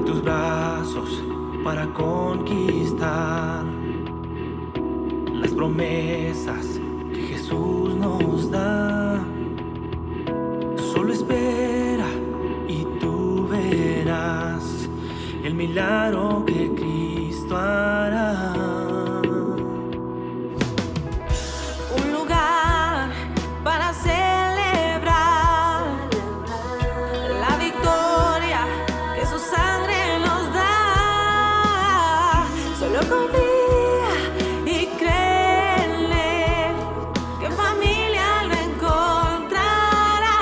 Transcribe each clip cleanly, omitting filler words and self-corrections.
tus brazos para conquistar las promesas que Jesús nos da. Solo espera y tú verás el milagro que Cristo hará. Un lugar para celebrar la victoria que su sangre nos da. Solo confía y cree en Él, que en familia lo encontrará.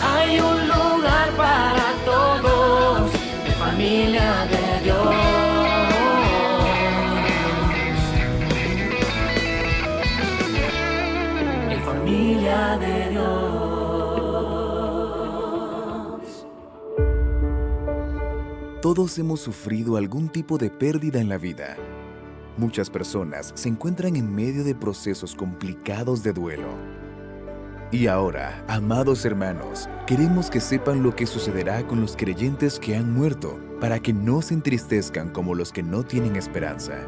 Hay un lugar para todos, en familia de Dios. Familia de Dios. Todos hemos sufrido algún tipo de pérdida en la vida. Muchas personas se encuentran en medio de procesos complicados de duelo. Y ahora, amados hermanos, queremos que sepan lo que sucederá con los creyentes que han muerto, para que no se entristezcan como los que no tienen esperanza.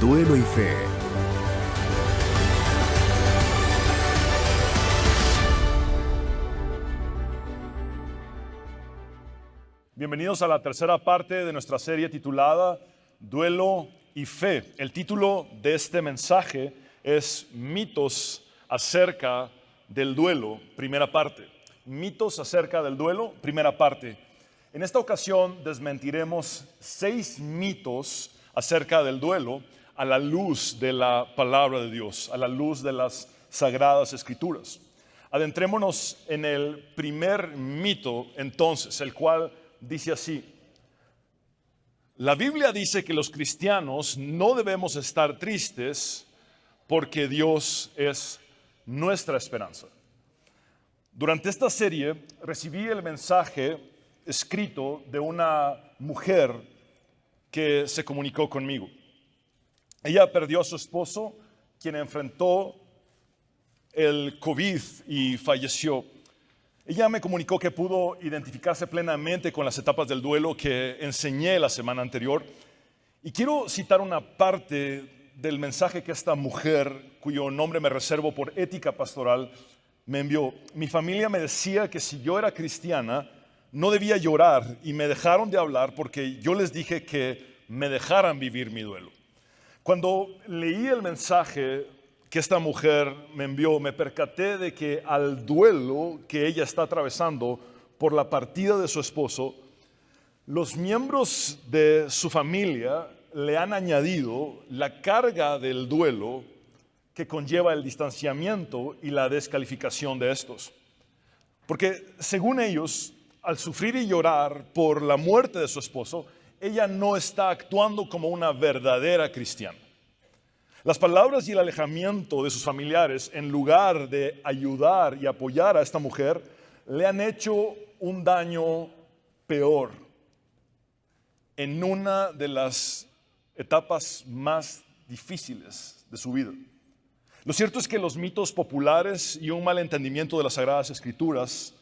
Duelo y fe. Bienvenidos a la tercera parte de nuestra serie titulada Duelo y Fe. El título de este mensaje es Mitos acerca del duelo, primera parte. Mitos acerca del duelo, primera parte. En esta ocasión desmentiremos 6 mitos acerca del duelo a la luz de la palabra de Dios, a la luz de las Sagradas Escrituras. Adentrémonos en el primer mito entonces, el cual dice así: la Biblia dice que los cristianos no debemos estar tristes porque Dios es nuestra esperanza. Durante esta serie recibí el mensaje escrito de una mujer que se comunicó conmigo. Ella perdió a su esposo, quien enfrentó el COVID y falleció. Ella me comunicó que pudo identificarse plenamente con las etapas del duelo que enseñé la semana anterior. Y quiero citar una parte del mensaje que esta mujer, cuyo nombre me reservo por ética pastoral, me envió. Mi familia me decía que si yo era cristiana, no debía llorar, y me dejaron de hablar porque yo les dije que me dejaran vivir mi duelo. Cuando leí el mensaje que esta mujer me envió, me percaté de que al duelo que ella está atravesando por la partida de su esposo, los miembros de su familia le han añadido la carga del duelo que conlleva el distanciamiento y la descalificación de estos. Porque según ellos, al sufrir y llorar por la muerte de su esposo, ella no está actuando como una verdadera cristiana. Las palabras y el alejamiento de sus familiares, en lugar de ayudar y apoyar a esta mujer, le han hecho un daño peor en una de las etapas más difíciles de su vida. Lo cierto es que los mitos populares y un mal entendimiento de las Sagradas Escrituras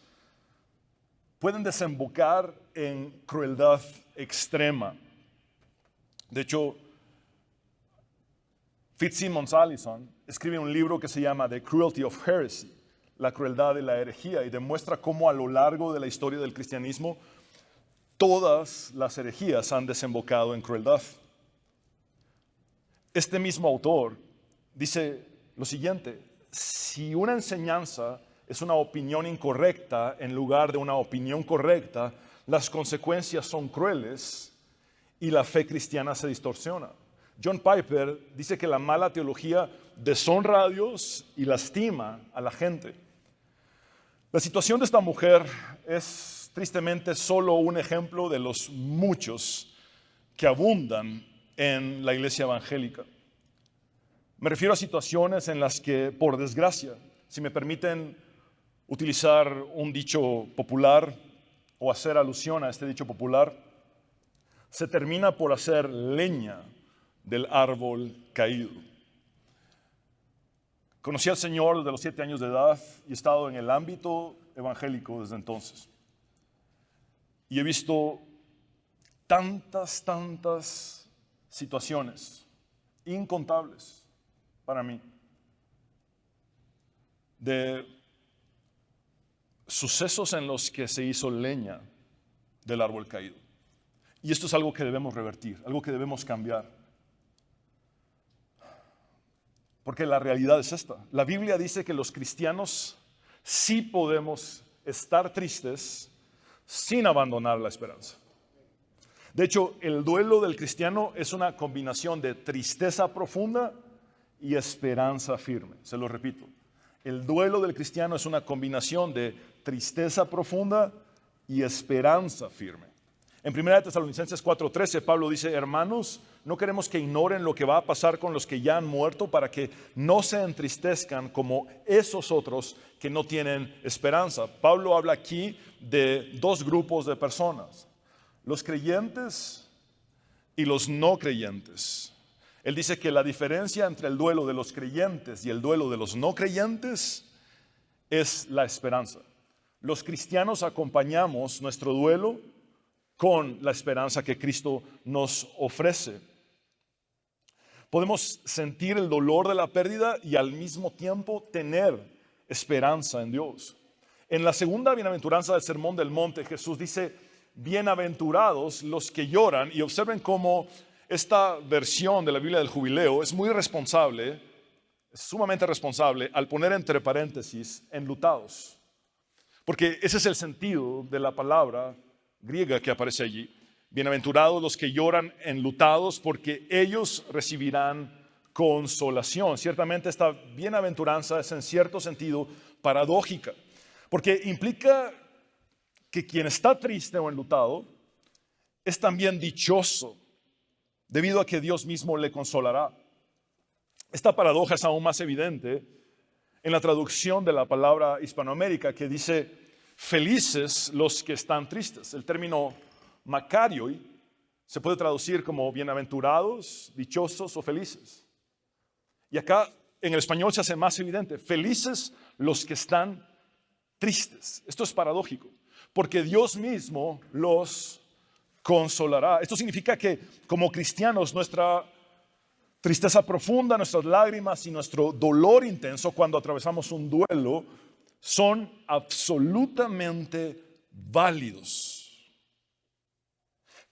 pueden desembocar en crueldad extrema. De hecho, Fitzsimmons Allison escribe un libro que se llama The Cruelty of Heresy, la crueldad de la herejía, y demuestra cómo a lo largo de la historia del cristianismo todas las herejías han desembocado en crueldad. Este mismo autor dice lo siguiente: si una enseñanza es una opinión incorrecta en lugar de una opinión correcta, las consecuencias son crueles y la fe cristiana se distorsiona. John Piper dice que la mala teología deshonra a Dios y lastima a la gente. La situación de esta mujer es tristemente solo un ejemplo de los muchos que abundan en la iglesia evangélica. Me refiero a situaciones en las que, por desgracia, si me permiten utilizar un dicho popular o hacer alusión a este dicho popular, se termina por hacer leña del árbol caído. Conocí al Señor desde los 7 años de edad y he estado en el ámbito evangélico desde entonces. Y he visto tantas situaciones, incontables para mí, de sucesos en los que se hizo leña del árbol caído. Y esto es algo que debemos revertir, algo que debemos cambiar. Porque la realidad es esta. La Biblia dice que los cristianos sí podemos estar tristes sin abandonar la esperanza. De hecho, el duelo del cristiano es una combinación de tristeza profunda y esperanza firme. Se lo repito. El duelo del cristiano es una combinación de tristeza profunda y esperanza firme. En 1 Tesalonicenses 4:13, Pablo dice: hermanos, no queremos que ignoren lo que va a pasar con los que ya han muerto, para que no se entristezcan como esos otros que no tienen esperanza. Pablo habla aquí de 2 grupos de personas: los creyentes y los no creyentes. Él dice que la diferencia entre el duelo de los creyentes y el duelo de los no creyentes es la esperanza. Los cristianos acompañamos nuestro duelo con la esperanza que Cristo nos ofrece. Podemos sentir el dolor de la pérdida y al mismo tiempo tener esperanza en Dios. En la segunda bienaventuranza del Sermón del Monte, Jesús dice: bienaventurados los que lloran. Y observen cómo esta versión de la Biblia del Jubileo es muy responsable, es sumamente responsable al poner entre paréntesis enlutados. Porque ese es el sentido de la palabra griega que aparece allí. Bienaventurados los que lloran enlutados, porque ellos recibirán consolación. Ciertamente esta bienaventuranza es en cierto sentido paradójica, porque implica que quien está triste o enlutado es también dichoso, debido a que Dios mismo le consolará. Esta paradoja es aún más evidente en la traducción de la palabra hispanoamérica, que dice: felices los que están tristes. El término makarioi se puede traducir como bienaventurados, dichosos o felices. Y acá en el español se hace más evidente: felices los que están tristes. Esto es paradójico, porque Dios mismo los consolará. Esto significa que como cristianos nuestra tristeza profunda, nuestras lágrimas y nuestro dolor intenso cuando atravesamos un duelo son absolutamente válidos.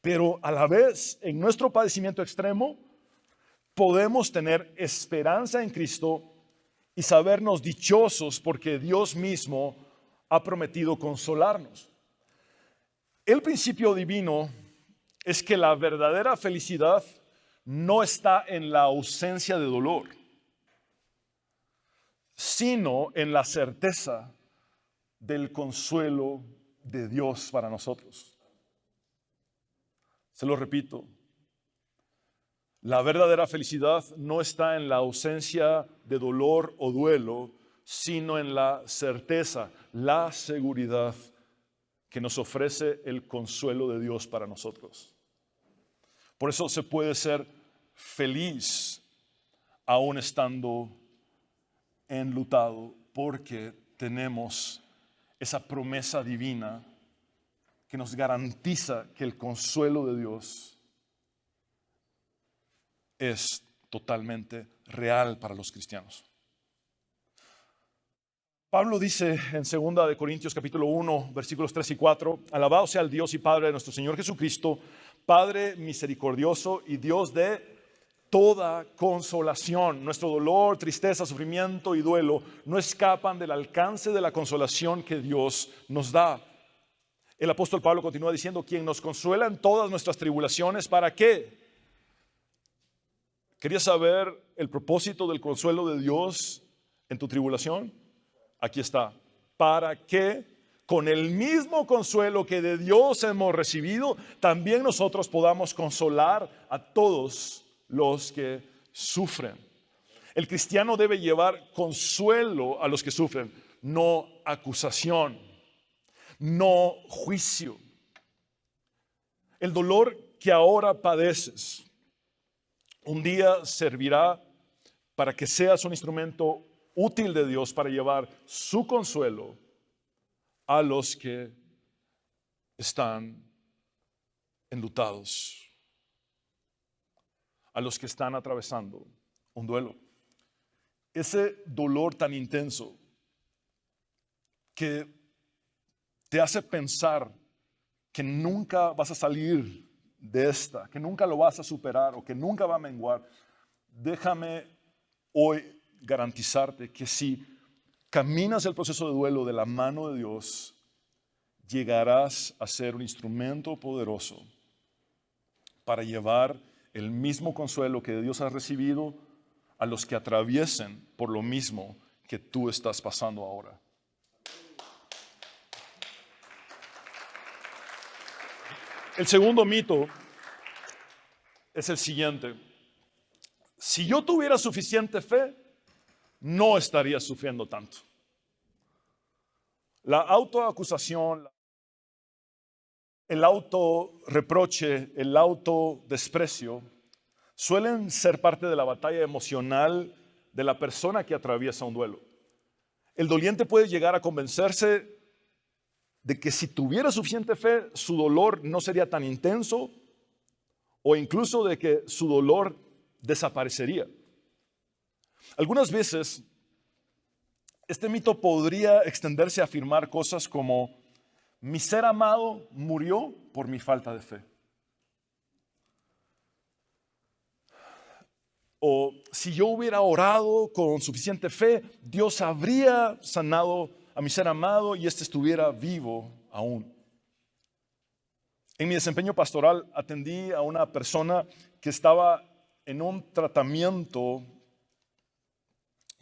Pero a la vez, en nuestro padecimiento extremo, podemos tener esperanza en Cristo y sabernos dichosos porque Dios mismo ha prometido consolarnos. El principio divino es que la verdadera felicidad no está en la ausencia de dolor, sino en la certeza del consuelo de Dios para nosotros. Se lo repito, la verdadera felicidad no está en la ausencia de dolor o duelo, sino en la certeza, la seguridad que nos ofrece el consuelo de Dios para nosotros. Por eso se puede ser feliz aún estando enlutado, porque tenemos esa promesa divina que nos garantiza que el consuelo de Dios es totalmente real para los cristianos. Pablo dice en 2 de Corintios capítulo 1, versículos 3 y 4, alabado sea el Dios y Padre de nuestro Señor Jesucristo, Padre misericordioso y Dios de toda consolación. Nuestro dolor, tristeza, sufrimiento y duelo no escapan del alcance de la consolación que Dios nos da. El apóstol Pablo continúa diciendo: quien nos consuela en todas nuestras tribulaciones, ¿para qué? ¿Querías saber el propósito del consuelo de Dios en tu tribulación? Aquí está. Para que con el mismo consuelo que de Dios hemos recibido, también nosotros podamos consolar a todos los que sufren. El cristiano debe llevar consuelo a los que sufren, no acusación, no juicio. El dolor que ahora padeces un día servirá para que seas un instrumento útil de Dios para llevar su consuelo a los que están enlutados, a los que están atravesando un duelo. Ese dolor tan intenso que te hace pensar que nunca vas a salir de esta, que nunca lo vas a superar o que nunca va a menguar. Déjame hoy garantizarte que si caminas el proceso de duelo de la mano de Dios, llegarás a ser un instrumento poderoso para llevar el mismo consuelo que de Dios has recibido a los que atraviesen por lo mismo que tú estás pasando ahora. El segundo mito es el siguiente. Si yo tuviera suficiente fe, no estaría sufriendo tanto. La autoacusación, el autorreproche, el autodesprecio suelen ser parte de la batalla emocional de la persona que atraviesa un duelo. El doliente puede llegar a convencerse de que si tuviera suficiente fe, su dolor no sería tan intenso o incluso de que su dolor desaparecería. Algunas veces, este mito podría extenderse a afirmar cosas como: mi ser amado murió por mi falta de fe. O si yo hubiera orado con suficiente fe, Dios habría sanado a mi ser amado y éste estuviera vivo aún. En mi desempeño pastoral atendí a una persona que estaba en un tratamiento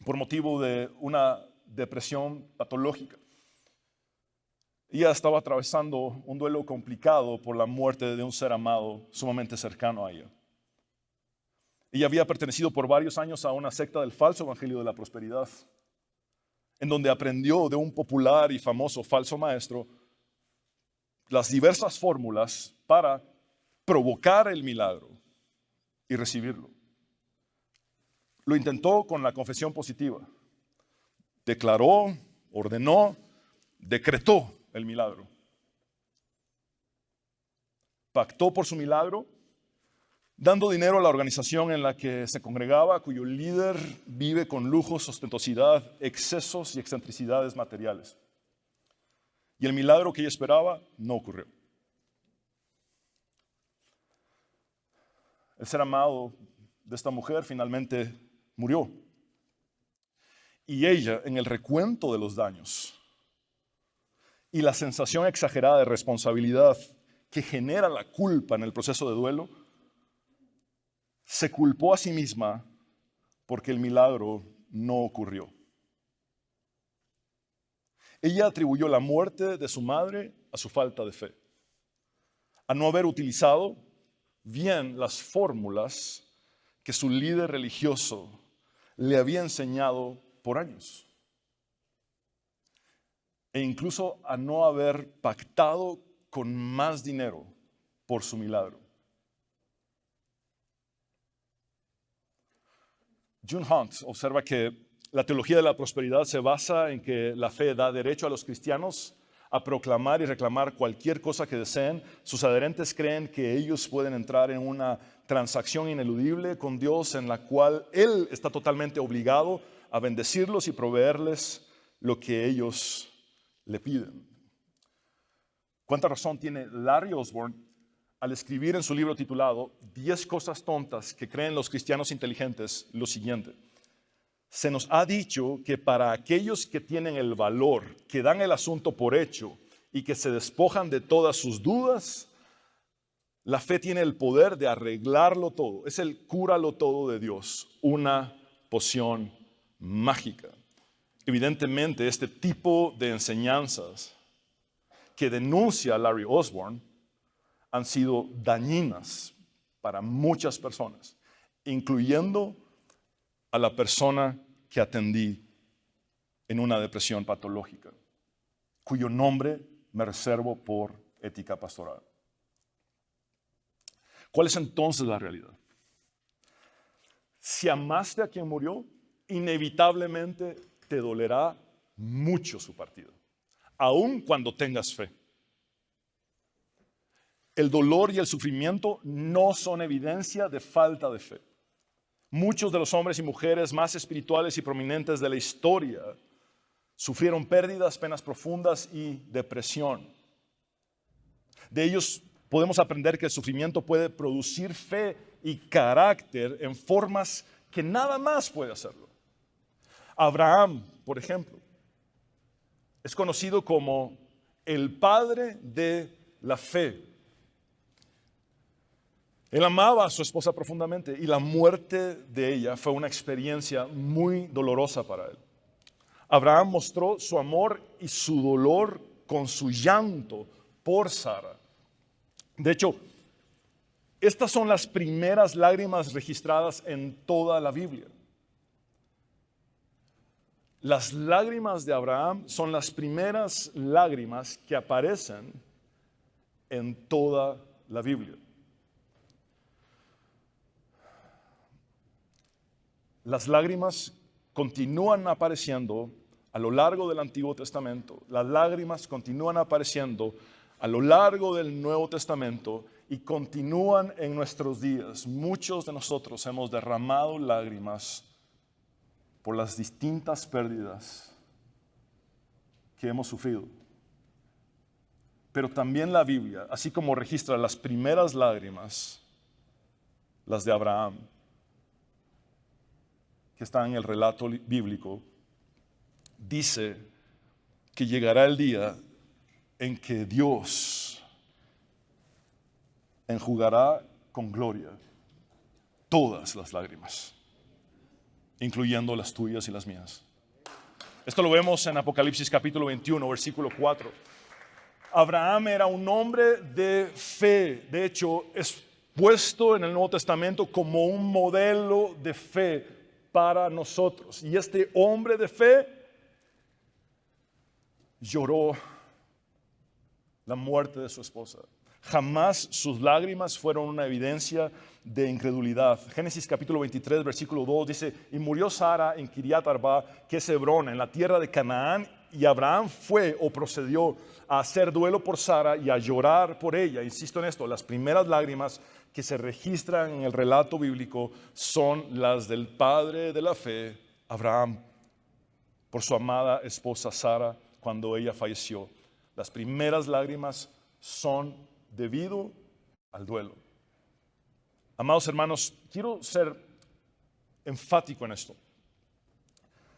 por motivo de una depresión patológica. Ella estaba atravesando un duelo complicado por la muerte de un ser amado sumamente cercano a ella. Ella había pertenecido por varios años a una secta del falso evangelio de la prosperidad, en donde aprendió de un popular y famoso falso maestro las diversas fórmulas para provocar el milagro y recibirlo. Lo intentó con la confesión positiva. Declaró, ordenó, decretó el milagro. Pactó por su milagro, dando dinero a la organización en la que se congregaba, cuyo líder vive con lujos, ostentosidad, excesos y excentricidades materiales. Y el milagro que ella esperaba no ocurrió. El ser amado de esta mujer finalmente murió. Y ella, en el recuento de los daños y la sensación exagerada de responsabilidad que genera la culpa en el proceso de duelo, se culpó a sí misma porque el milagro no ocurrió. Ella atribuyó la muerte de su madre a su falta de fe, a no haber utilizado bien las fórmulas que su líder religioso le había enseñado por años, e incluso a no haber pactado con más dinero por su milagro. June Hunt observa que la teología de la prosperidad se basa en que la fe da derecho a los cristianos a proclamar y reclamar cualquier cosa que deseen. Sus adherentes creen que ellos pueden entrar en una transacción ineludible con Dios en la cual Él está totalmente obligado a bendecirlos y proveerles lo que ellos le piden. ¿Cuánta razón tiene Larry Osborne al escribir en su libro titulado 10 cosas tontas que creen los cristianos inteligentes lo siguiente? Se nos ha dicho que para aquellos que tienen el valor, que dan el asunto por hecho y que se despojan de todas sus dudas, la fe tiene el poder de arreglarlo todo. Es el cúralo todo de Dios, una poción mágica. Evidentemente, este tipo de enseñanzas que denuncia Larry Osborne han sido dañinas para muchas personas, incluyendo a la persona que atendí en una depresión patológica, cuyo nombre me reservo por ética pastoral. ¿Cuál es entonces la realidad? Si amaste a quien murió, inevitablemente te dolerá mucho su partida, aun cuando tengas fe. El dolor y el sufrimiento no son evidencia de falta de fe. Muchos de los hombres y mujeres más espirituales y prominentes de la historia sufrieron pérdidas, penas profundas y depresión. De ellos podemos aprender que el sufrimiento puede producir fe y carácter en formas que nada más puede hacerlo. Abraham, por ejemplo, es conocido como el padre de la fe. Él amaba a su esposa profundamente y la muerte de ella fue una experiencia muy dolorosa para él. Abraham mostró su amor y su dolor con su llanto por Sara. De hecho, estas son las primeras lágrimas registradas en toda la Biblia. Las lágrimas de Abraham son las primeras lágrimas que aparecen en toda la Biblia. Las lágrimas continúan apareciendo a lo largo del Antiguo Testamento. Las lágrimas continúan apareciendo a lo largo del Nuevo Testamento y continúan en nuestros días. Muchos de nosotros hemos derramado lágrimas por las distintas pérdidas que hemos sufrido. Pero también la Biblia, así como registra las primeras lágrimas, las de Abraham, que están en el relato bíblico, dice que llegará el día en que Dios enjugará con gloria todas las lágrimas, incluyendo las tuyas y las mías. Esto lo vemos en Apocalipsis capítulo 21, versículo 4. Abraham era un hombre de fe. De hecho, es puesto en el Nuevo Testamento como un modelo de fe para nosotros. Y este hombre de fe lloró la muerte de su esposa. Jamás sus lágrimas fueron una evidencia de incredulidad. Génesis capítulo 23, versículo 2 dice: y murió Sara en Kiriat Arba, que es Hebrón, en la tierra de Canaán, y Abraham fue o procedió a hacer duelo por Sara y a llorar por ella. Insisto en esto, las primeras lágrimas que se registran en el relato bíblico son las del padre de la fe, Abraham, por su amada esposa Sara cuando ella falleció. Las primeras lágrimas son debido al duelo. Amados hermanos, quiero ser enfático en esto.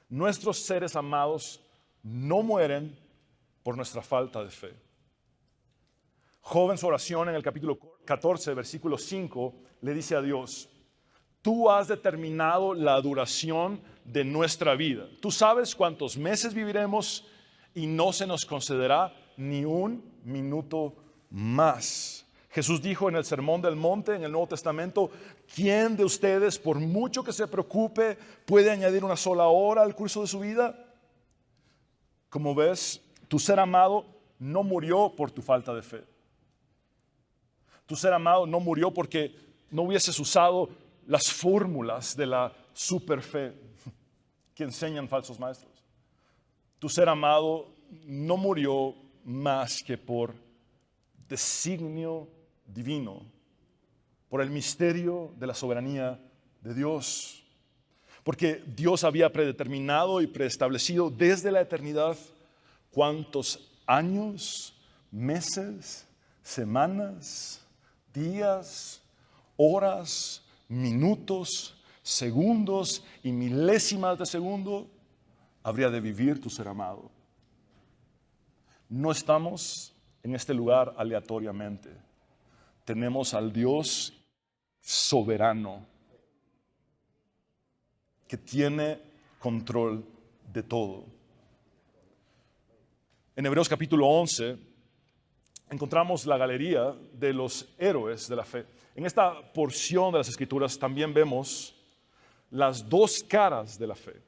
Nuestros seres amados no mueren por nuestra falta de fe. Job en su oración en el capítulo 14, versículo 5, le dice a Dios: tú has determinado la duración de nuestra vida. Tú sabes cuántos meses viviremos y no se nos concederá ni un minuto más. Jesús dijo en el Sermón del Monte, en el Nuevo Testamento: ¿quién de ustedes, por mucho que se preocupe, puede añadir una sola hora al curso de su vida? Como ves, tu ser amado no murió por tu falta de fe. Tu ser amado no murió porque no hubieses usado las fórmulas de la superfe que enseñan falsos maestros. Tu ser amado no murió más que por designio divino, por el misterio de la soberanía de Dios. Porque Dios había predeterminado y preestablecido desde la eternidad cuántos años, meses, semanas, días, horas, minutos, segundos y milésimas de segundo habría de vivir tu ser amado. No estamos en este lugar aleatoriamente. Tenemos al Dios soberano que tiene control de todo. En Hebreos capítulo 11 encontramos la galería de los héroes de la fe. En esta porción de las Escrituras también vemos las dos caras de la fe.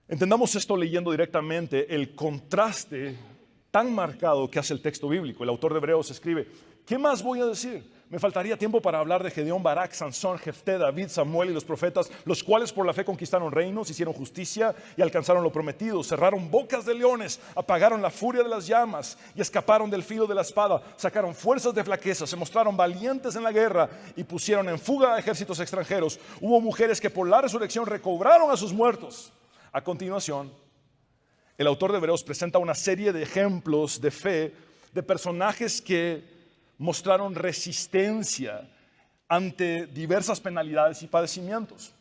Entendamos esto leyendo directamente el contraste tan marcado que hace el texto bíblico. El autor de Hebreos escribe: ¿qué más voy a decir? Me faltaría tiempo para hablar de Gedeón, Barak, Sansón, Jefté, David, Samuel y los profetas, los cuales por la fe conquistaron reinos, hicieron justicia y alcanzaron lo prometido. Cerraron bocas de leones, apagaron la furia de las llamas y escaparon del filo de la espada. Sacaron fuerzas de flaqueza, se mostraron valientes en la guerra y pusieron en fuga a ejércitos extranjeros. Hubo mujeres que por la resurrección recobraron a sus muertos. A continuación, el autor de Hebreos presenta una serie de ejemplos de fe de personajes que mostraron resistencia ante diversas penalidades y padecimientos.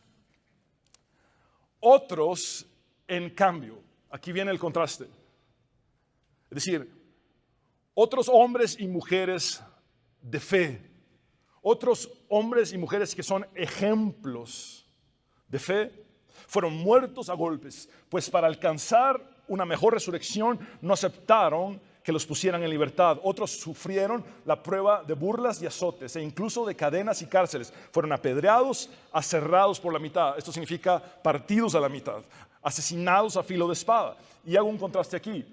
Otros, en cambio, aquí viene el contraste. Es decir, otros hombres y mujeres de fe, otros hombres y mujeres que son ejemplos de fe, fueron muertos a golpes, pues para alcanzar una mejor resurrección no aceptaron que los pusieran en libertad. Otros sufrieron la prueba de burlas y azotes e incluso de cadenas y cárceles. Fueron apedreados, aserrados por la mitad. Esto significa partidos a la mitad, asesinados a filo de espada. Y hago un contraste aquí.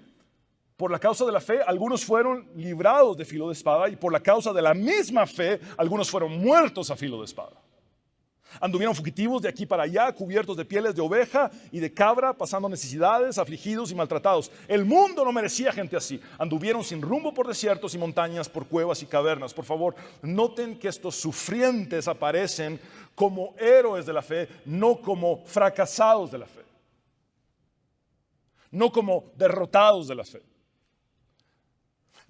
Por la causa de la fe, algunos fueron librados de filo de espada, y por la causa de la misma fe, algunos fueron muertos a filo de espada. Anduvieron fugitivos de aquí para allá, cubiertos de pieles de oveja y de cabra, pasando necesidades, afligidos y maltratados. El mundo no merecía gente así. Anduvieron sin rumbo por desiertos y montañas, por cuevas y cavernas. Por favor, noten que estos sufrientes aparecen como héroes de la fe, no como fracasados de la fe, no como derrotados de la fe,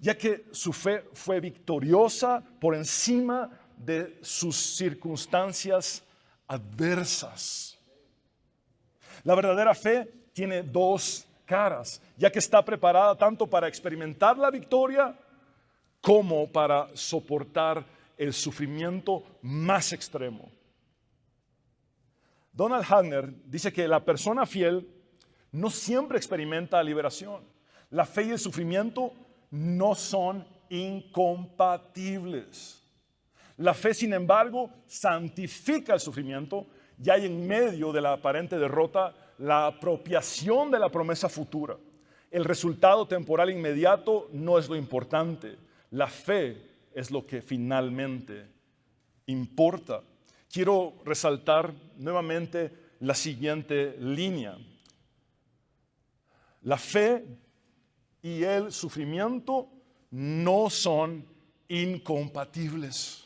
ya que su fe fue victoriosa por encima de sus circunstancias adversas. La verdadera fe tiene dos caras, ya que está preparada tanto para experimentar la victoria como para soportar el sufrimiento más extremo. Donald Hagner dice que la persona fiel no siempre experimenta liberación. La fe y el sufrimiento no son incompatibles. La fe, sin embargo, santifica el sufrimiento y hay en medio de la aparente derrota la apropiación de la promesa futura. El resultado temporal inmediato no es lo importante. La fe es lo que finalmente importa. Quiero resaltar nuevamente la siguiente línea. La fe y el sufrimiento no son incompatibles.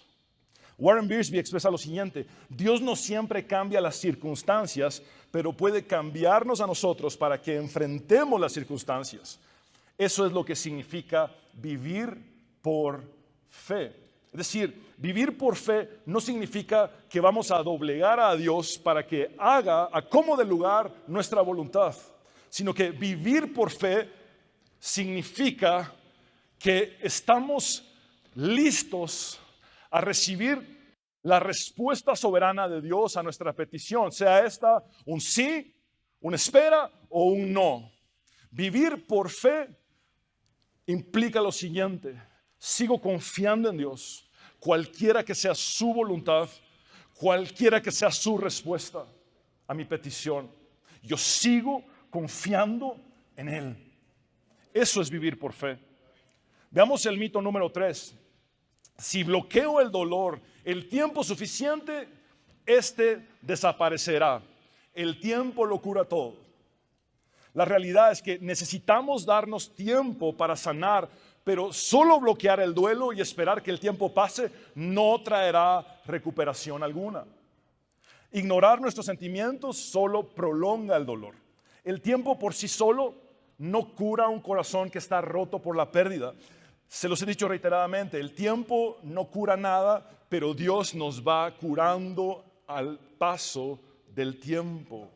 Warren Wiersbe expresa lo siguiente: Dios no siempre cambia las circunstancias, pero puede cambiarnos a nosotros para que enfrentemos las circunstancias. Eso es lo que significa vivir por fe. Es decir, vivir por fe no significa que vamos a doblegar a Dios para que haga a como de lugar nuestra voluntad, sino que vivir por fe significa que estamos listos a recibir la respuesta soberana de Dios a nuestra petición, sea esta un sí, una espera o un no. Vivir por fe implica lo siguiente: sigo confiando en Dios, cualquiera que sea su voluntad, cualquiera que sea su respuesta a mi petición. Yo sigo confiando en Él. Eso es vivir por fe. Veamos el mito número 3. Si bloqueo el dolor el tiempo suficiente, este desaparecerá. El tiempo lo cura todo. La realidad es que necesitamos darnos tiempo para sanar, pero solo bloquear el duelo y esperar que el tiempo pase no traerá recuperación alguna. Ignorar nuestros sentimientos solo prolonga el dolor. El tiempo por sí solo no cura un corazón que está roto por la pérdida. Se los he dicho reiteradamente, el tiempo no cura nada, pero Dios nos va curando al paso del tiempo.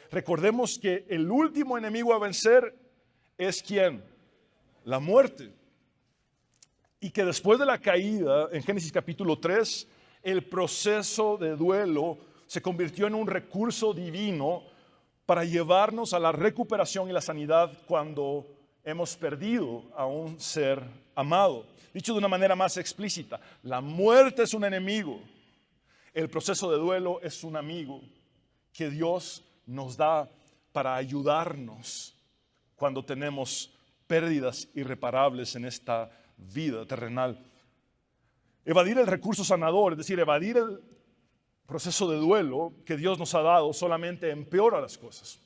Recordemos que el último enemigo a vencer es ¿quién? La muerte. Y que después de la caída, en Génesis capítulo 3, el proceso de duelo se convirtió en un recurso divino para llevarnos a la recuperación y la sanidad cuando hemos perdido a un ser amado. Dicho de una manera más explícita, la muerte es un enemigo, el proceso de duelo es un amigo que Dios nos da para ayudarnos cuando tenemos pérdidas irreparables en esta vida terrenal. Evadir el recurso sanador, es decir, evadir el proceso de duelo que Dios nos ha dado, solamente empeora las cosas.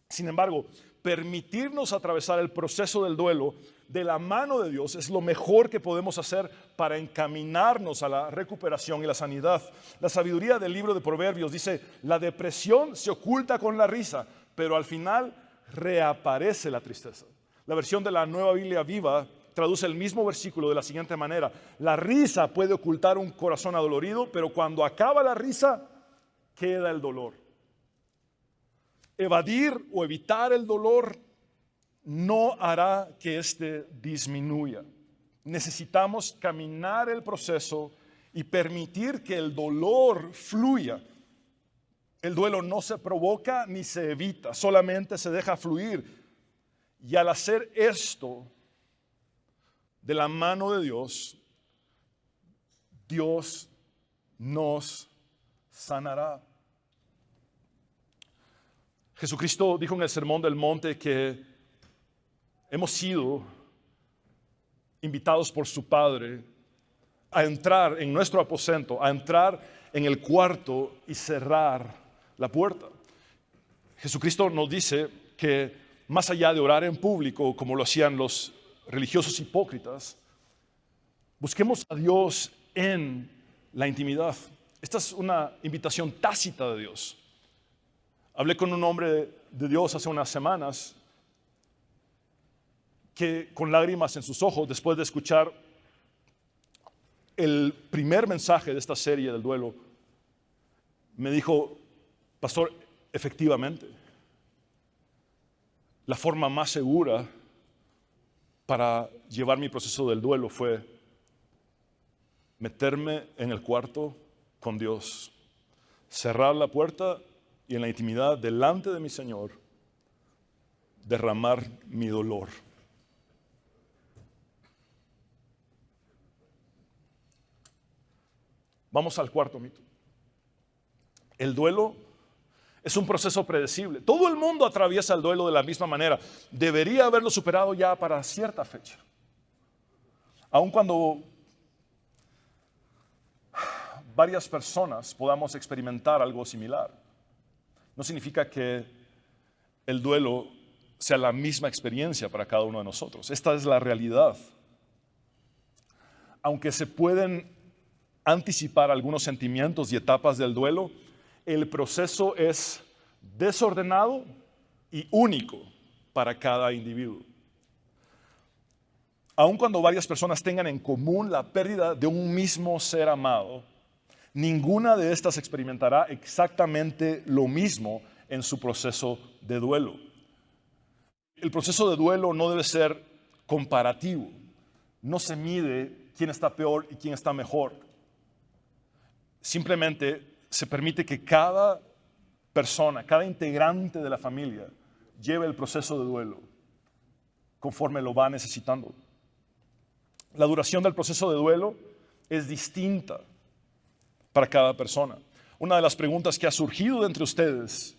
Sin embargo, permitirnos atravesar el proceso del duelo de la mano de Dios es lo mejor que podemos hacer para encaminarnos a la recuperación y la sanidad. La sabiduría del libro de Proverbios dice: la depresión se oculta con la risa, pero al final reaparece la tristeza. La versión de la Nueva Biblia Viva traduce el mismo versículo de la siguiente manera: la risa puede ocultar un corazón adolorido, pero cuando acaba la risa, queda el dolor. Evadir o evitar el dolor no hará que éste disminuya. Necesitamos caminar el proceso y permitir que el dolor fluya. El duelo no se provoca ni se evita, solamente se deja fluir. Y al hacer esto de la mano de Dios, Dios nos sanará. Jesucristo dijo en el Sermón del Monte que hemos sido invitados por su Padre a entrar en nuestro aposento, a entrar en el cuarto y cerrar la puerta. Jesucristo nos dice que más allá de orar en público, como lo hacían los religiosos hipócritas, busquemos a Dios en la intimidad. Esta es una invitación tácita de Dios. Hablé con un hombre de Dios hace unas semanas que con lágrimas en sus ojos, después de escuchar el primer mensaje de esta serie del duelo, me dijo: pastor, efectivamente, la forma más segura para llevar mi proceso del duelo fue meterme en el cuarto con Dios, cerrar la puerta y en la intimidad delante de mi Señor derramar mi dolor. Vamos al cuarto mito. El duelo es un proceso predecible. Todo el mundo atraviesa el duelo de la misma manera. Debería haberlo superado ya para cierta fecha. Aun cuando varias personas podamos experimentar algo similar, no significa que el duelo sea la misma experiencia para cada uno de nosotros. Esta es la realidad. Aunque se pueden anticipar algunos sentimientos y etapas del duelo, el proceso es desordenado y único para cada individuo. Aun cuando varias personas tengan en común la pérdida de un mismo ser amado, ninguna de estas experimentará exactamente lo mismo en su proceso de duelo. El proceso de duelo no debe ser comparativo. No se mide quién está peor y quién está mejor. Simplemente se permite que cada persona, cada integrante de la familia lleve el proceso de duelo conforme lo va necesitando. La duración del proceso de duelo es distinta para cada persona. Una de las preguntas que ha surgido de entre ustedes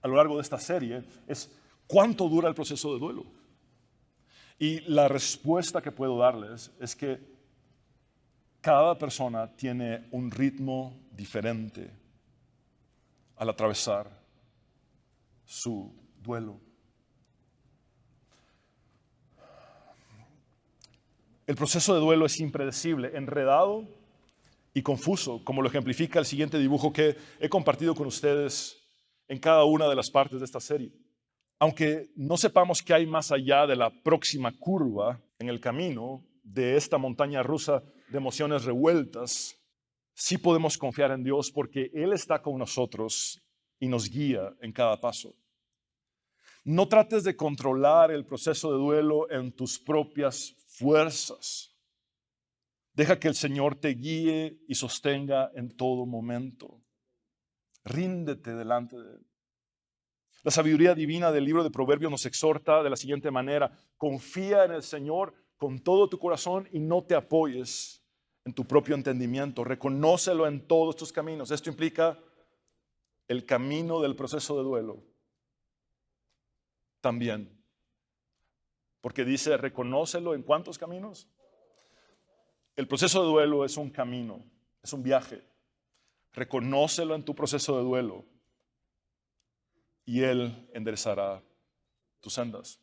a lo largo de esta serie es: ¿cuánto dura el proceso de duelo? Y la respuesta que puedo darles es que cada persona tiene un ritmo diferente al atravesar su duelo. El proceso de duelo es impredecible, enredado y confuso, como lo ejemplifica el siguiente dibujo que he compartido con ustedes en cada una de las partes de esta serie. Aunque no sepamos qué hay más allá de la próxima curva en el camino de esta montaña rusa de emociones revueltas, sí podemos confiar en Dios porque Él está con nosotros y nos guía en cada paso. No trates de controlar el proceso de duelo en tus propias fuerzas. Deja que el Señor te guíe y sostenga en todo momento. Ríndete delante de Él. La sabiduría divina del libro de Proverbios nos exhorta de la siguiente manera: confía en el Señor con todo tu corazón y no te apoyes en tu propio entendimiento. Reconócelo en todos tus caminos. Esto implica el camino del proceso de duelo también. Porque dice, reconócelo en ¿cuántos caminos? El proceso de duelo es un camino, es un viaje. Reconócelo en tu proceso de duelo y Él enderezará tus sendas.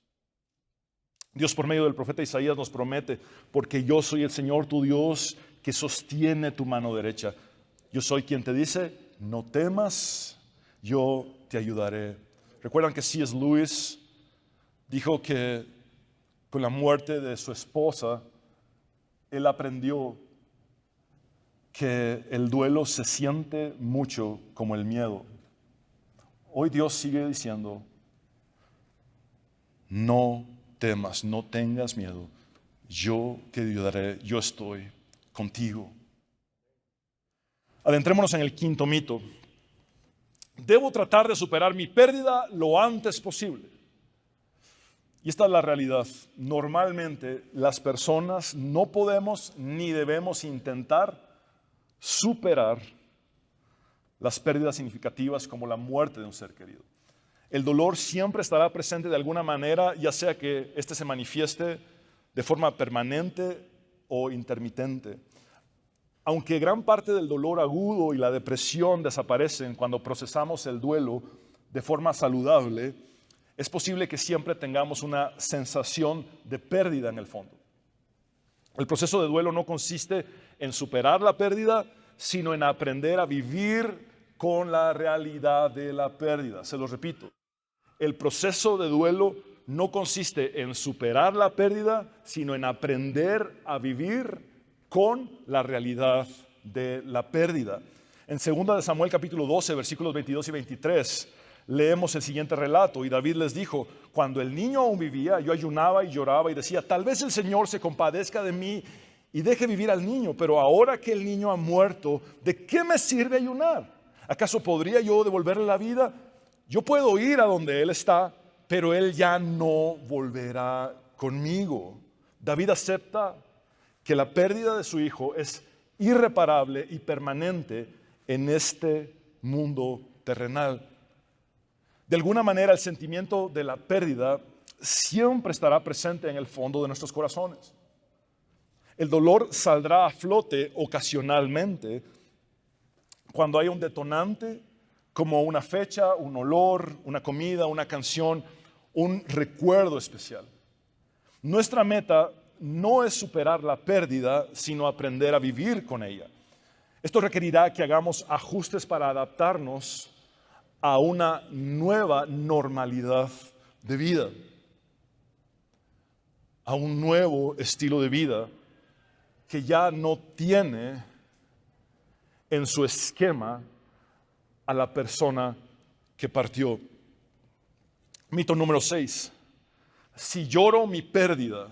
Dios, por medio del profeta Isaías, nos promete: porque yo soy el Señor tu Dios que sostiene tu mano derecha. Yo soy quien te dice: no temas, yo te ayudaré. Recuerdan que C.S. Lewis dijo que con la muerte de su esposa, él aprendió que el duelo se siente mucho como el miedo. Hoy Dios sigue diciendo: no temas, no tengas miedo, yo te ayudaré, yo estoy contigo. Adentrémonos en el quinto mito. Debo tratar de superar mi pérdida lo antes posible. Y esta es la realidad. Normalmente las personas no podemos ni debemos intentar superar las pérdidas significativas como la muerte de un ser querido. El dolor siempre estará presente de alguna manera, ya sea que éste se manifieste de forma permanente o intermitente. Aunque gran parte del dolor agudo y la depresión desaparecen cuando procesamos el duelo de forma saludable, es posible que siempre tengamos una sensación de pérdida en el fondo. El proceso de duelo no consiste en superar la pérdida, sino en aprender a vivir con la realidad de la pérdida. Se lo repito, el proceso de duelo no consiste en superar la pérdida, sino en aprender a vivir con la realidad de la pérdida. En 2 de Samuel capítulo 12, versículos 22 y 23, leemos el siguiente relato. Y David les dijo: cuando el niño aún vivía, yo ayunaba y lloraba y decía: tal vez el Señor se compadezca de mí y deje vivir al niño, pero ahora que el niño ha muerto, ¿de qué me sirve ayunar? ¿Acaso podría yo devolverle la vida? Yo puedo ir a donde él está, pero él ya no volverá conmigo. David acepta que la pérdida de su hijo es irreparable y permanente en este mundo terrenal. De alguna manera, el sentimiento de la pérdida siempre estará presente en el fondo de nuestros corazones. El dolor saldrá a flote ocasionalmente cuando hay un detonante, como una fecha, un olor, una comida, una canción, un recuerdo especial. Nuestra meta no es superar la pérdida, sino aprender a vivir con ella. Esto requerirá que hagamos ajustes para adaptarnos a una nueva normalidad de vida, a un nuevo estilo de vida que ya no tiene en su esquema a la persona que partió. Mito número 6. Si lloro mi pérdida,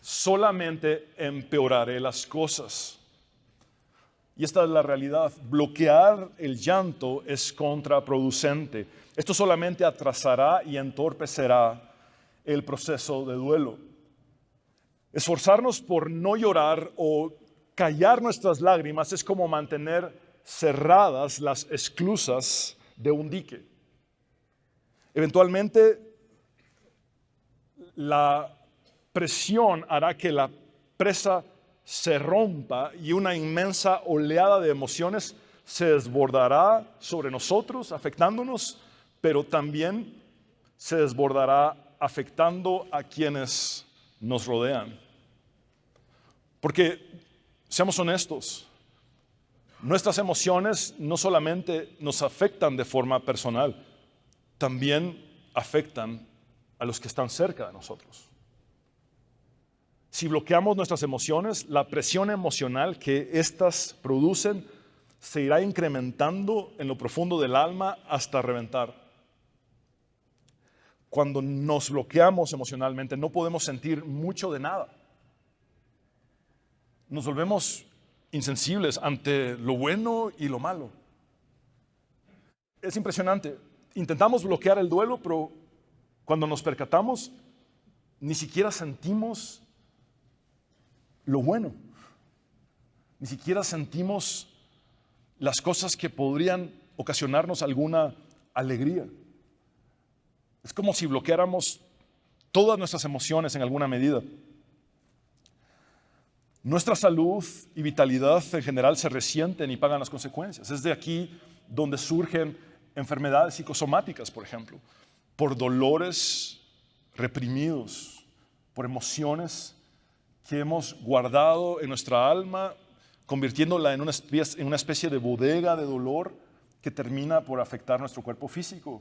solamente empeoraré las cosas. Y esta es la realidad. Bloquear el llanto es contraproducente. Esto solamente atrasará y entorpecerá el proceso de duelo. Esforzarnos por no llorar o callar nuestras lágrimas es como mantener cerradas las esclusas de un dique. Eventualmente, la presión hará que la presa se rompa y una inmensa oleada de emociones se desbordará sobre nosotros, afectándonos, pero también se desbordará afectando a quienes nos rodean. Porque, seamos honestos, nuestras emociones no solamente nos afectan de forma personal, también afectan a los que están cerca de nosotros. Si bloqueamos nuestras emociones, la presión emocional que éstas producen se irá incrementando en lo profundo del alma hasta reventar. Cuando nos bloqueamos emocionalmente, no podemos sentir mucho de nada. Nos volvemos insensibles ante lo bueno y lo malo. Es impresionante. Intentamos bloquear el duelo, pero cuando nos percatamos, ni siquiera sentimos lo bueno. Ni siquiera sentimos las cosas que podrían ocasionarnos alguna alegría. Es como si bloqueáramos todas nuestras emociones en alguna medida. Nuestra salud y vitalidad en general se resienten y pagan las consecuencias. Es de aquí donde surgen enfermedades psicosomáticas, por ejemplo, por dolores reprimidos, por emociones que hemos guardado en nuestra alma, convirtiéndola en una especie de bodega de dolor que termina por afectar nuestro cuerpo físico.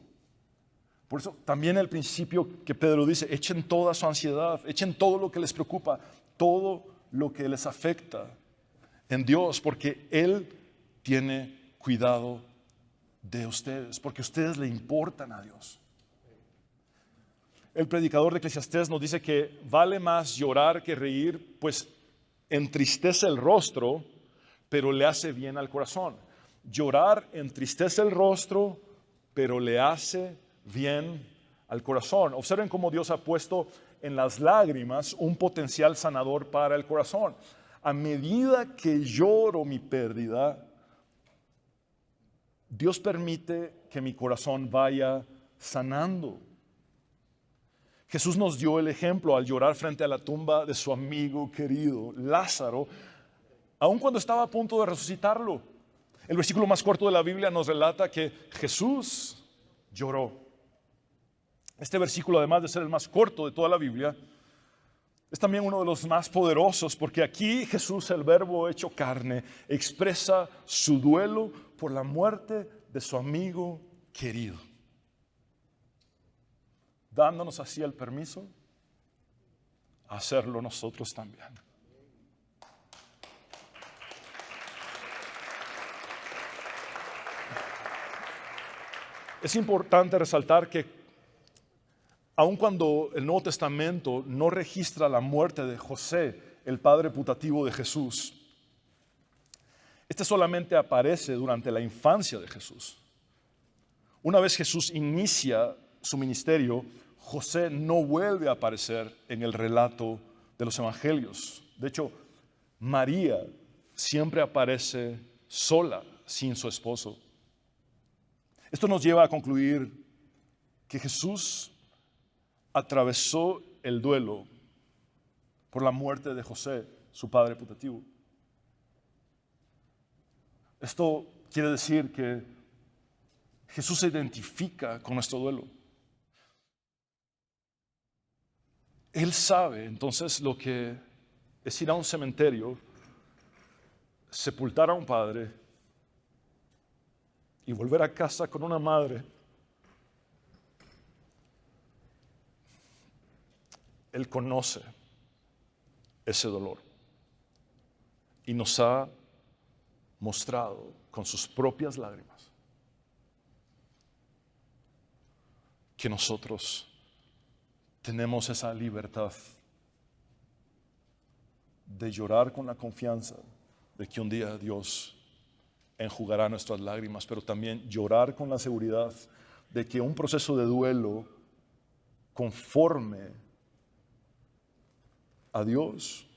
Por eso también el principio que Pedro dice, echen toda su ansiedad, echen todo lo que les preocupa, todo lo que les afecta en Dios, porque Él tiene cuidado de ustedes, porque ustedes le importan a Dios. El predicador de Eclesiastés nos dice que vale más llorar que reír, pues entristece el rostro, pero le hace bien al corazón. Llorar entristece el rostro, pero le hace bien al corazón. Observen cómo Dios ha puesto en las lágrimas un potencial sanador para el corazón. A medida que lloro mi pérdida, Dios permite que mi corazón vaya sanando. Jesús nos dio el ejemplo al llorar frente a la tumba de su amigo querido, Lázaro, aun cuando estaba a punto de resucitarlo. El versículo más corto de la Biblia nos relata que Jesús lloró. Este versículo, además de ser el más corto de toda la Biblia, es también uno de los más poderosos, porque aquí Jesús, el Verbo hecho carne, expresa su duelo por la muerte de su amigo querido, dándonos así el permiso a hacerlo nosotros también. Es importante resaltar que aun cuando el Nuevo Testamento no registra la muerte de José, el padre putativo de Jesús, este solamente aparece durante la infancia de Jesús. Una vez Jesús inicia su ministerio, José no vuelve a aparecer en el relato de los evangelios. De hecho, María siempre aparece sola, sin su esposo. Esto nos lleva a concluir que Jesús atravesó el duelo por la muerte de José, su padre putativo. Esto quiere decir que Jesús se identifica con nuestro duelo. Él sabe entonces lo que es ir a un cementerio, sepultar a un padre y volver a casa con una madre. Él conoce ese dolor y nos ha mostrado con sus propias lágrimas que nosotros tenemos esa libertad de llorar con la confianza de que un día Dios enjugará nuestras lágrimas, pero también llorar con la seguridad de que un proceso de duelo conforme a Dios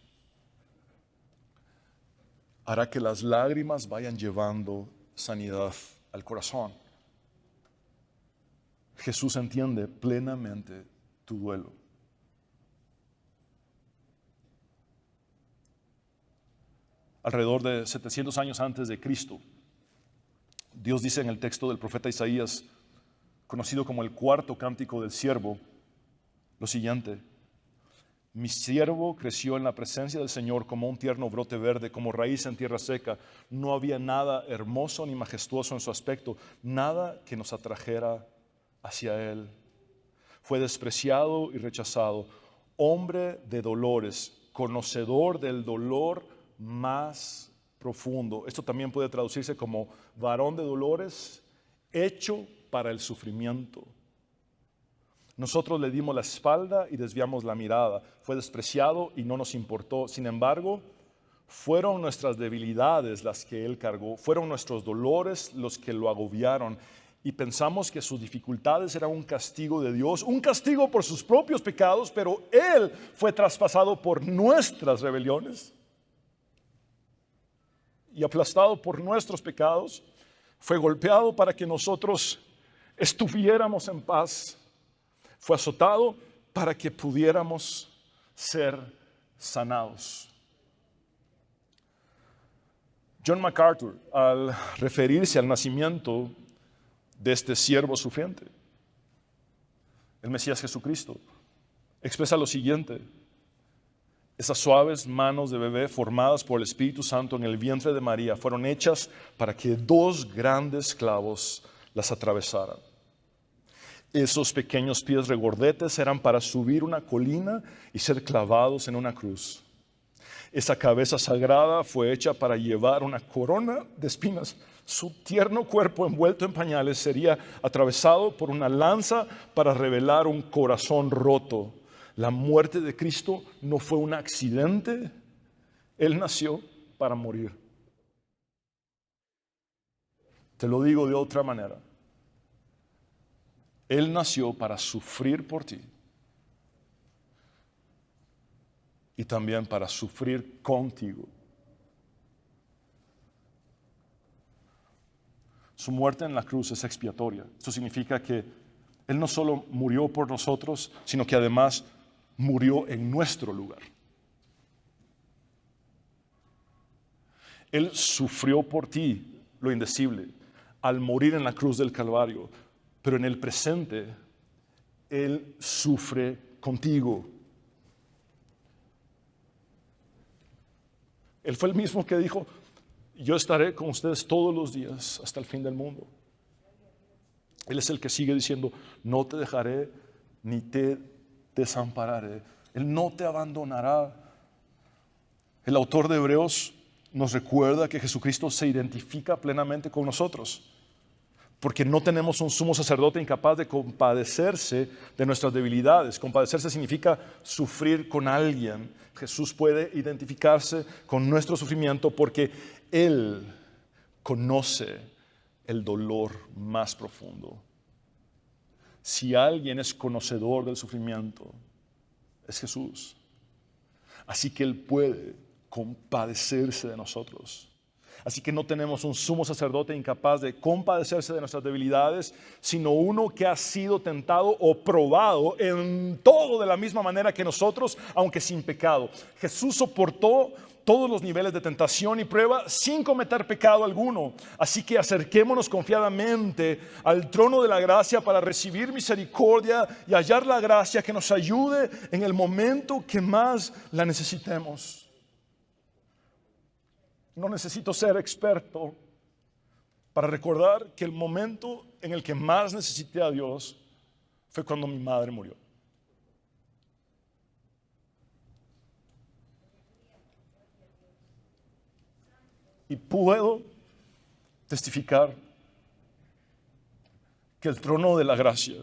hará que las lágrimas vayan llevando sanidad al corazón. Jesús entiende plenamente tu duelo. Alrededor de 700 años antes de Cristo, Dios dice en el texto del profeta Isaías, conocido como el cuarto cántico del siervo, lo siguiente: mi siervo creció en la presencia del Señor como un tierno brote verde, como raíz en tierra seca. No había nada hermoso ni majestuoso en su aspecto, nada que nos atrajera hacia Él. Fue despreciado y rechazado, hombre de dolores, conocedor del dolor más profundo. Esto también puede traducirse como varón de dolores, hecho para el sufrimiento. Nosotros le dimos la espalda y desviamos la mirada. Fue despreciado y no nos importó. Sin embargo, fueron nuestras debilidades las que Él cargó. Fueron nuestros dolores los que lo agobiaron. Y pensamos que sus dificultades eran un castigo de Dios, un castigo por sus propios pecados, pero Él fue traspasado por nuestras rebeliones y aplastado por nuestros pecados. Fue golpeado para que nosotros estuviéramos en paz. Fue azotado para que pudiéramos ser sanados. John MacArthur, al referirse al nacimiento de este siervo sufriente, el Mesías Jesucristo, expresa lo siguiente: esas suaves manos de bebé formadas por el Espíritu Santo en el vientre de María fueron hechas para que dos grandes clavos las atravesaran. Esos pequeños pies regordetes eran para subir una colina y ser clavados en una cruz. Esa cabeza sagrada fue hecha para llevar una corona de espinas. Su tierno cuerpo envuelto en pañales sería atravesado por una lanza para revelar un corazón roto. La muerte de Cristo no fue un accidente. Él nació para morir. Te lo digo de otra manera. Él nació para sufrir por ti y también para sufrir contigo. Su muerte en la cruz es expiatoria. Esto significa que Él no solo murió por nosotros, sino que además murió en nuestro lugar. Él sufrió por ti lo indecible al morir en la cruz del Calvario, pero en el presente Él sufre contigo. Él fue el mismo que dijo: yo estaré con ustedes todos los días hasta el fin del mundo. Él es el que sigue diciendo: no te dejaré ni te desampararé. Él no te abandonará. El autor de Hebreos nos recuerda que Jesucristo se identifica plenamente con nosotros, porque no tenemos un sumo sacerdote incapaz de compadecerse de nuestras debilidades. Compadecerse significa sufrir con alguien. Jesús puede identificarse con nuestro sufrimiento porque Él conoce el dolor más profundo. Si alguien es conocedor del sufrimiento, es Jesús. Así que Él puede compadecerse de nosotros. Así que no tenemos un sumo sacerdote incapaz de compadecerse de nuestras debilidades, sino uno que ha sido tentado o probado en todo de la misma manera que nosotros, aunque sin pecado. Jesús soportó todos los niveles de tentación y prueba sin cometer pecado alguno. Así que acerquémonos confiadamente al trono de la gracia para recibir misericordia y hallar la gracia que nos ayude en el momento que más la necesitemos. No necesito ser experto para recordar que el momento en el que más necesité a Dios fue cuando mi madre murió. Y puedo testificar que el trono de la gracia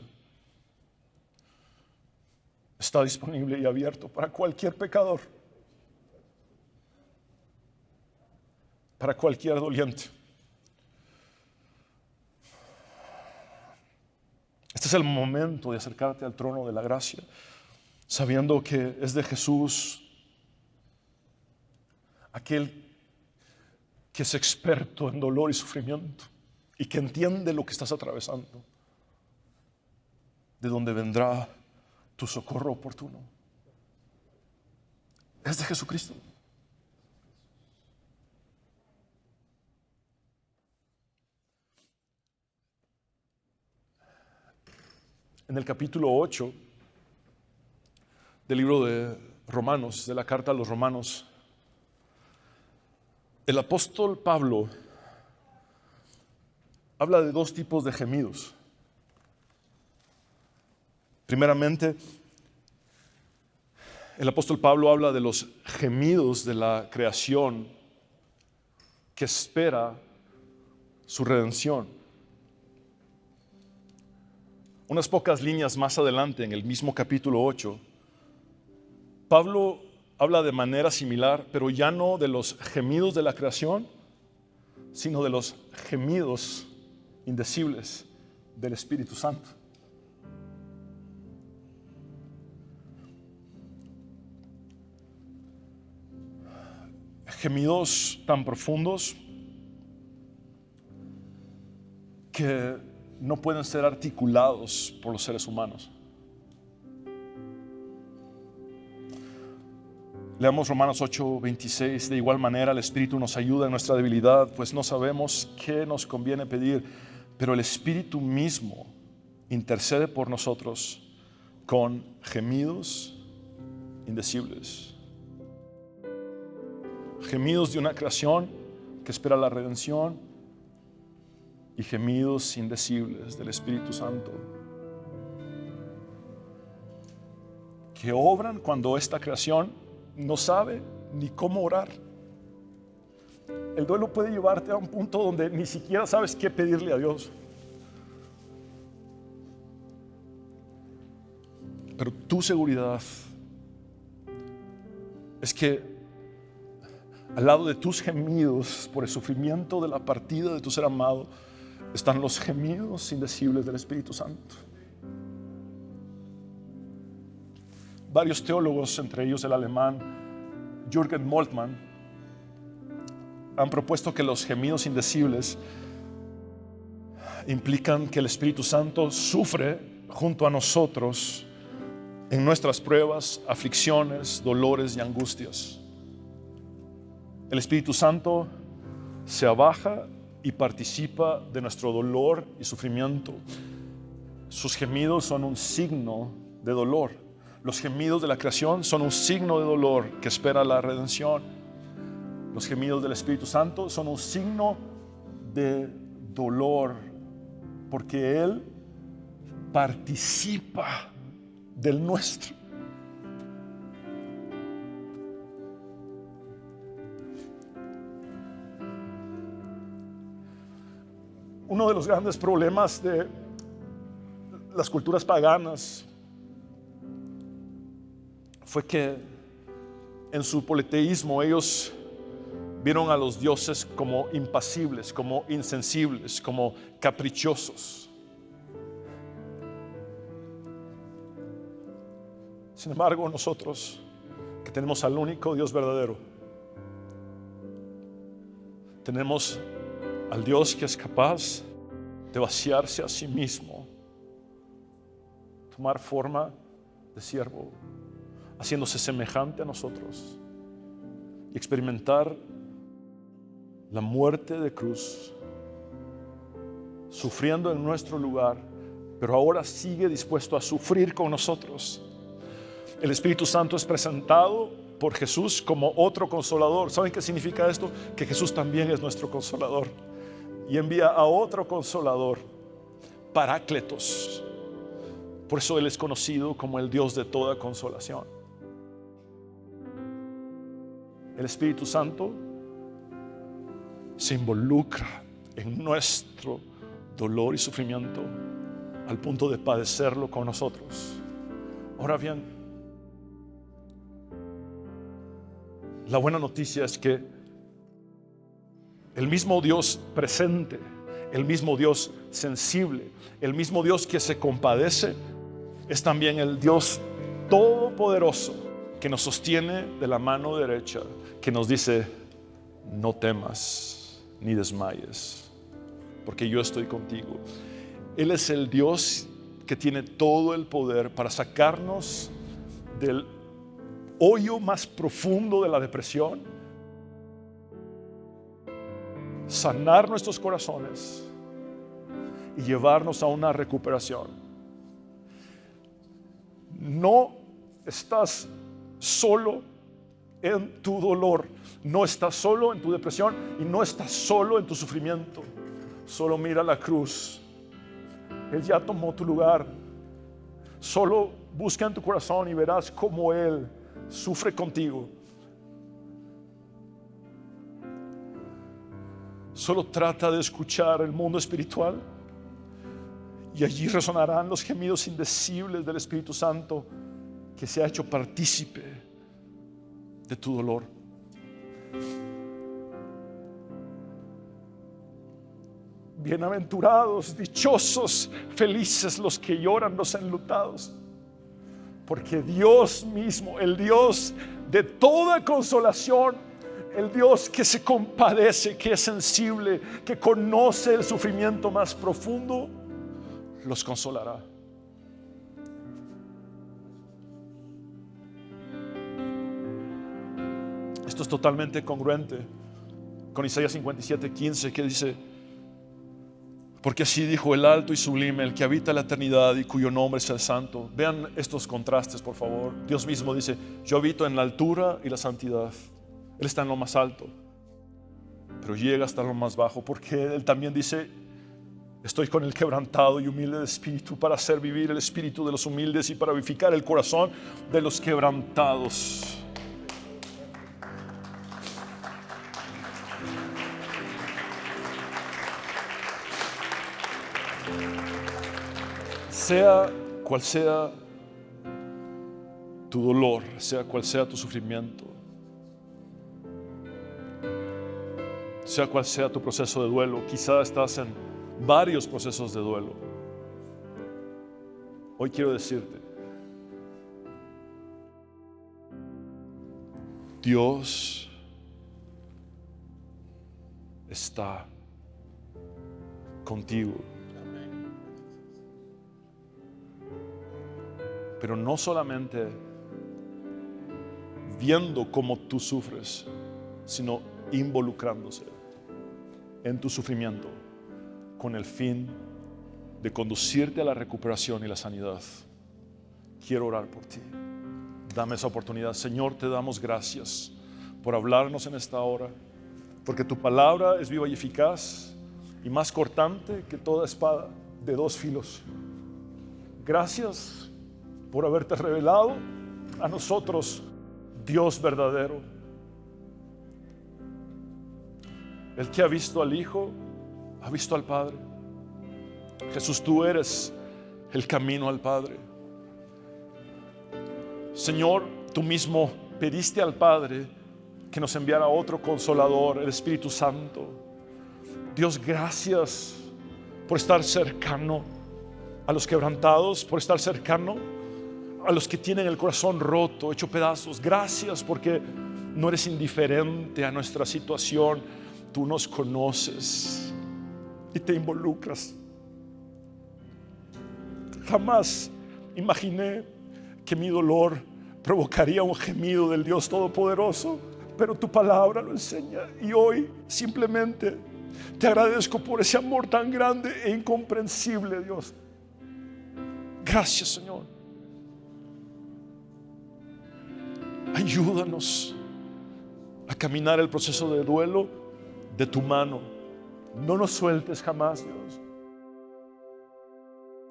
está disponible y abierto para cualquier pecador, para cualquier doliente. Este es el momento de acercarte al trono de la gracia, sabiendo que es de Jesús, aquel que es experto en dolor y sufrimiento y que entiende lo que estás atravesando, de donde vendrá tu socorro oportuno. Es de Jesucristo. En el capítulo 8 del libro de Romanos, de la carta a los Romanos, el apóstol Pablo habla de dos tipos de gemidos. Primeramente, el apóstol Pablo habla de los gemidos de la creación que espera su redención. Unas pocas líneas más adelante, en el mismo capítulo 8, Pablo habla de manera similar, pero ya no de los gemidos de la creación, sino de los gemidos indecibles del Espíritu Santo. Gemidos tan profundos que no pueden ser articulados por los seres humanos. Leamos Romanos 8:26. De igual manera el Espíritu nos ayuda en nuestra debilidad, pues no sabemos qué nos conviene pedir, pero el Espíritu mismo intercede por nosotros con gemidos indecibles. Gemidos de una creación que espera la redención y gemidos indecibles del Espíritu Santo, que obran cuando esta creación no sabe ni cómo orar. El duelo puede llevarte a un punto donde ni siquiera sabes qué pedirle a Dios. Pero tu seguridad es que al lado de tus gemidos por el sufrimiento de la partida de tu ser amado están los gemidos indecibles del Espíritu Santo. Varios teólogos, entre ellos el alemán Jürgen Moltmann, han propuesto que los gemidos indecibles implican que el Espíritu Santo sufre junto a nosotros en nuestras pruebas, aflicciones, dolores y angustias. El Espíritu Santo se abaja y participa de nuestro dolor y sufrimiento. Sus gemidos son un signo de dolor. Los gemidos de la creación son un signo de dolor que espera la redención. Los gemidos del Espíritu Santo son un signo de dolor, porque Él participa del nuestro. Uno de los grandes problemas de las culturas paganas fue que en su politeísmo ellos vieron a los dioses como impasibles, como insensibles, como caprichosos. Sin embargo, nosotros que tenemos al único Dios verdadero, tenemos al Dios que es capaz de vaciarse a sí mismo, tomar forma de siervo, haciéndose semejante a nosotros y experimentar la muerte de cruz, sufriendo en nuestro lugar, pero ahora sigue dispuesto a sufrir con nosotros. El Espíritu Santo es presentado por Jesús como otro consolador. ¿Saben qué significa esto? Que Jesús también es nuestro consolador y envía a otro consolador, Parácletos. Por eso Él es conocido como el Dios de toda consolación. El Espíritu Santo se involucra en nuestro dolor y sufrimiento al punto de padecerlo con nosotros. Ahora bien, la buena noticia es que el mismo Dios presente, el mismo Dios sensible, el mismo Dios que se compadece, es también el Dios todopoderoso que nos sostiene de la mano derecha, que nos dice: no temas ni desmayes, porque yo estoy contigo. Él es el Dios que tiene todo el poder para sacarnos del hoyo más profundo de la depresión, sanar nuestros corazones y llevarnos a una recuperación. No estás solo en tu dolor, no estás solo en tu depresión y no estás solo en tu sufrimiento. Solo mira la cruz. Él ya tomó tu lugar. Solo busca en tu corazón y verás cómo Él sufre contigo. Solo trata de escuchar el mundo espiritual y allí resonarán los gemidos indecibles del Espíritu Santo que se ha hecho partícipe de tu dolor. Bienaventurados, dichosos, felices los que lloran, los enlutados, porque Dios mismo, el Dios de toda consolación, el Dios que se compadece, que es sensible, que conoce el sufrimiento más profundo, los consolará. Esto es totalmente congruente con Isaías 57:15, que dice: porque así dijo el alto y sublime, el que habita la eternidad y cuyo nombre es el santo. Vean estos contrastes, por favor. Dios mismo dice: yo habito en la altura y la santidad. Él está en lo más alto, pero llega hasta lo más bajo, porque Él también dice: estoy con el quebrantado y humilde de espíritu, para hacer vivir el espíritu de los humildes y para vivificar el corazón de los quebrantados. Sea cual sea tu dolor, sea cual sea tu sufrimiento, sea cual sea tu proceso de duelo, quizá estás en varios procesos de duelo. Hoy quiero decirte: Dios está contigo. Pero no solamente viendo cómo tú sufres, sino involucrándose en tu sufrimiento con el fin de conducirte a la recuperación y la sanidad. Quiero orar por ti. Dame esa oportunidad. Señor, te damos gracias por hablarnos en esta hora, porque tu palabra es viva y eficaz y más cortante que toda espada de dos filos. Gracias por haberte revelado a nosotros, Dios verdadero. El que ha visto al Hijo, ha visto al Padre. Jesús, tú eres el camino al Padre. Señor, tú mismo pediste al Padre que nos enviara otro Consolador, el Espíritu Santo. Dios, gracias por estar cercano a los quebrantados, por estar cercano a los que tienen el corazón roto, hecho pedazos. Gracias porque no eres indiferente a nuestra situación. Tú nos conoces y te involucras. Jamás imaginé que mi dolor provocaría un gemido del Dios Todopoderoso, pero tu palabra lo enseña. Y hoy simplemente te agradezco por ese amor tan grande e incomprensible, Dios. Gracias, Señor. Ayúdanos a caminar el proceso de duelo de tu mano. No nos sueltes jamás, Dios.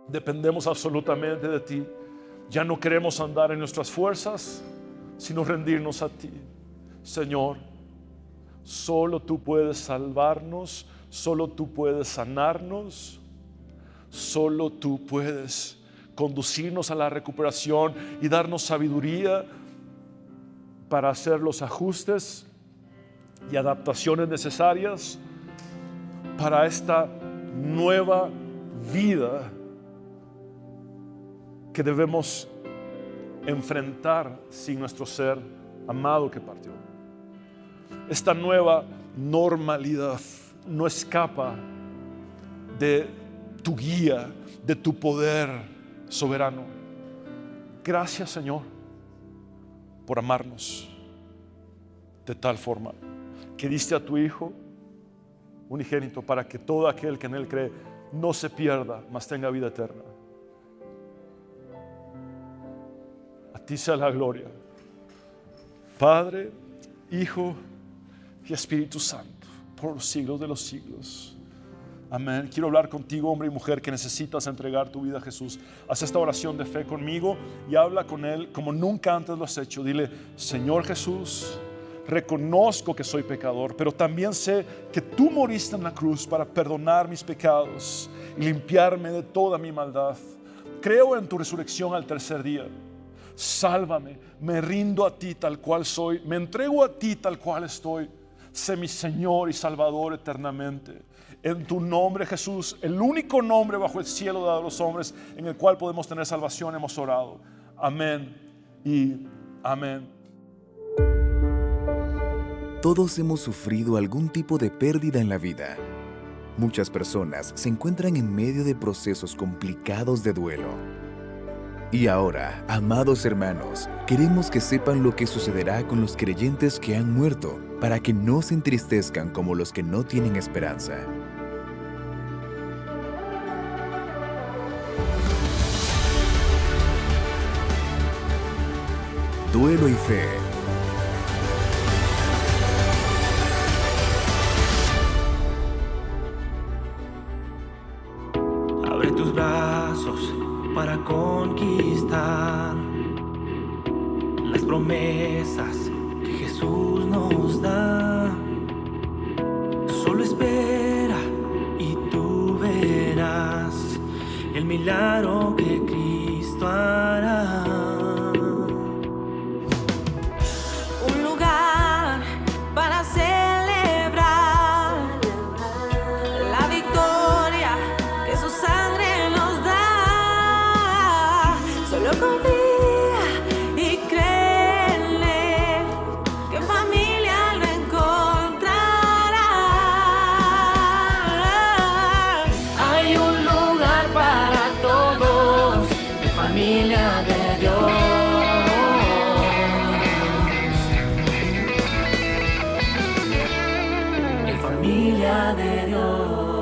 Dependemos absolutamente de ti. Ya no queremos andar en nuestras fuerzas, sino rendirnos a ti. Señor, solo tú puedes salvarnos, solo tú puedes sanarnos, solo tú puedes conducirnos a la recuperación y darnos sabiduría para hacer los ajustes y adaptaciones necesarias para esta nueva vida que debemos enfrentar sin nuestro ser amado que partió. Esta nueva normalidad no escapa de tu guía, de tu poder soberano. Gracias, Señor, por amarnos de tal forma que diste a tu Hijo unigénito para que todo aquel que en Él cree no se pierda, mas tenga vida eterna. A ti sea la gloria, Padre, Hijo y Espíritu Santo, por los siglos de los siglos. Amén. Quiero hablar contigo, hombre y mujer, que necesitas entregar tu vida a Jesús. Haz esta oración de fe conmigo y habla con Él como nunca antes lo has hecho. Dile: Señor Jesús, reconozco que soy pecador, pero también sé que tú moriste en la cruz para perdonar mis pecados y limpiarme de toda mi maldad. Creo en tu resurrección al tercer día. Sálvame, me rindo a ti tal cual soy, me entrego a ti tal cual estoy. Sé mi Señor y Salvador eternamente. En tu nombre, Jesús, el único nombre bajo el cielo dado a los hombres en el cual podemos tener salvación, hemos orado. Amén y amén. Todos hemos sufrido algún tipo de pérdida en la vida. Muchas personas se encuentran en medio de procesos complicados de duelo. Y ahora, amados hermanos, queremos que sepan lo que sucederá con los creyentes que han muerto, para que no se entristezcan como los que no tienen esperanza. Duelo y fe. Abre tus brazos para conquistar las promesas que Jesús nos da. Solo espera y tú verás el milagro que Cristo hará. Un lugar para celebrar la victoria que su sangre nos da. Solo confía y créele que en familia lo encontrará. Hay un lugar para todos, en familia de Dios. En familia de Dios.